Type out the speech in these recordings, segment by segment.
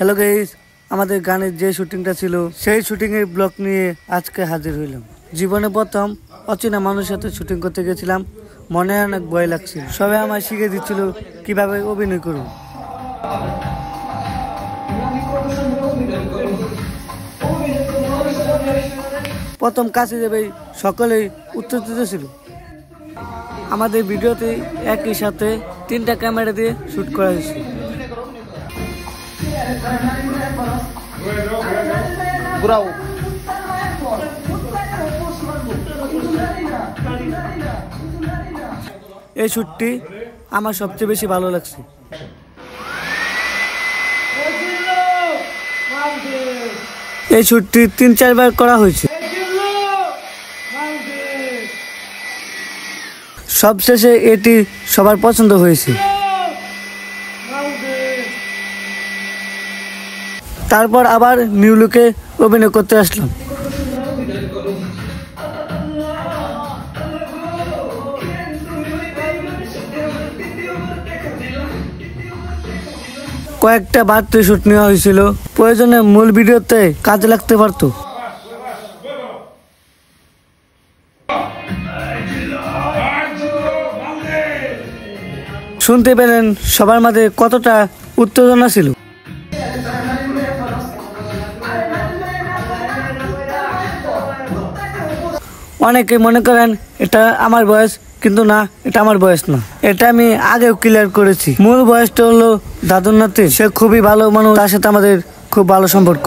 Hello guys, আমাদের গানের যে শুটিংটা ছিল সেই শুটিংয়ের ব্লগ নিয়ে আজকে হাজির হইলাম। জীবনে প্রথম অচেনা মানুষের সাথে শুটিং করতে গেছিলাম। মনে অনেক ভয় লাগছিল। সবাই আমায় শিখে দিচ্ছিল কিভাবে অভিনয় করব। প্রথম কাছে যাবে সকলেই উত্তেজিত ছিল। আমাদের ভিডিওতে একই সাথে 3টা ক্যামেরা দিয়ে শুট করা হয়েছে। এই শুটটি আমার সবচেয়ে বেশি ভালো লাগছে। এই শুটটি 3-4 বার করা হয়েছে। সবশেষে এটি সবার পছন্দ হয়েছে। তারপর আবার নিউ লুকে অভিনয় করতে আসলাম। কয়েকটা বাড়তি শুট নেওয়া হয়েছিল, প্রয়োজনে মূল ভিডিওতে কাজে লাগতে পারতো। শুনতে পেলেন সবার মাঝে কতটা উত্তেজনা ছিল। অনেকে মনে করেন এটা আমার বয়স, কিন্তু না, এটা আমার বয়স না। এটা আমি আগেও ক্লিয়ার করেছি। মূল বয়সটা হলো দাদুর নাতি। সে খুবই ভালো মানুষ, তার সাথে আমাদের খুব ভালো সম্পর্ক।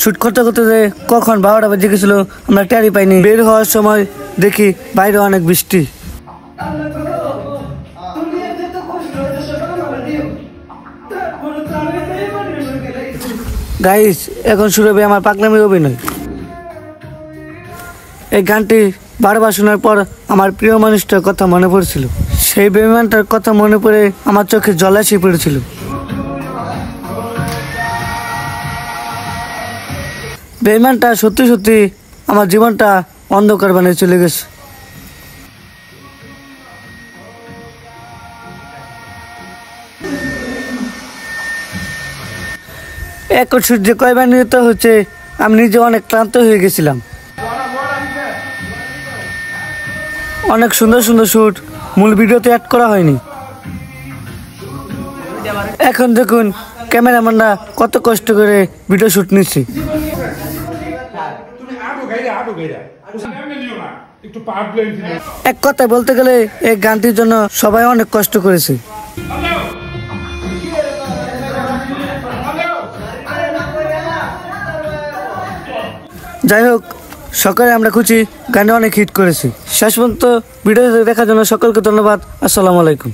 শুট করতে করতে যে কখন 12টা বেজে গেছিল আমরা টেরই পাইনি। বের হওয়ার সময় দেখি বাইরে অনেক বৃষ্টি। গাইস, এখন শুরু হবে আমার পাগলামির অভিনয়। এই গানটি বারবার শোনার পর আমার প্রিয় মানুষটার কথা মনে পড়ছিল। সেই বেঈমানটার কথা মনে পড়ে আমার চোখে জল এসে পড়েছিল। বেঈমানটা সত্যি সত্যি আমার জীবনটা অন্ধকার বানিয়ে চলে গেছে। এক সূর্য কয়বার নিহত হচ্ছে, আমি নিজে অনেক ক্লান্ত হয়ে গেছিলাম। অনেক সুন্দর সুন্দর শুট মূল ভিডিওতে অ্যাড করা হয়নি। এখন দেখুন ক্যামেরাম্যানরা কত কষ্ট করে ভিডিও শুট নিচ্ছে। এক কথা বলতে গেলে এই গানটির জন্য সবাই অনেক কষ্ট করেছে। যাই হোক, সকালে আমরা খুঁজি গানে অনেক হিট করেছি। শেষ পর্যন্ত ভিডিও দেখার জন্য সকলকে ধন্যবাদ। আসসালামু আলাইকুম।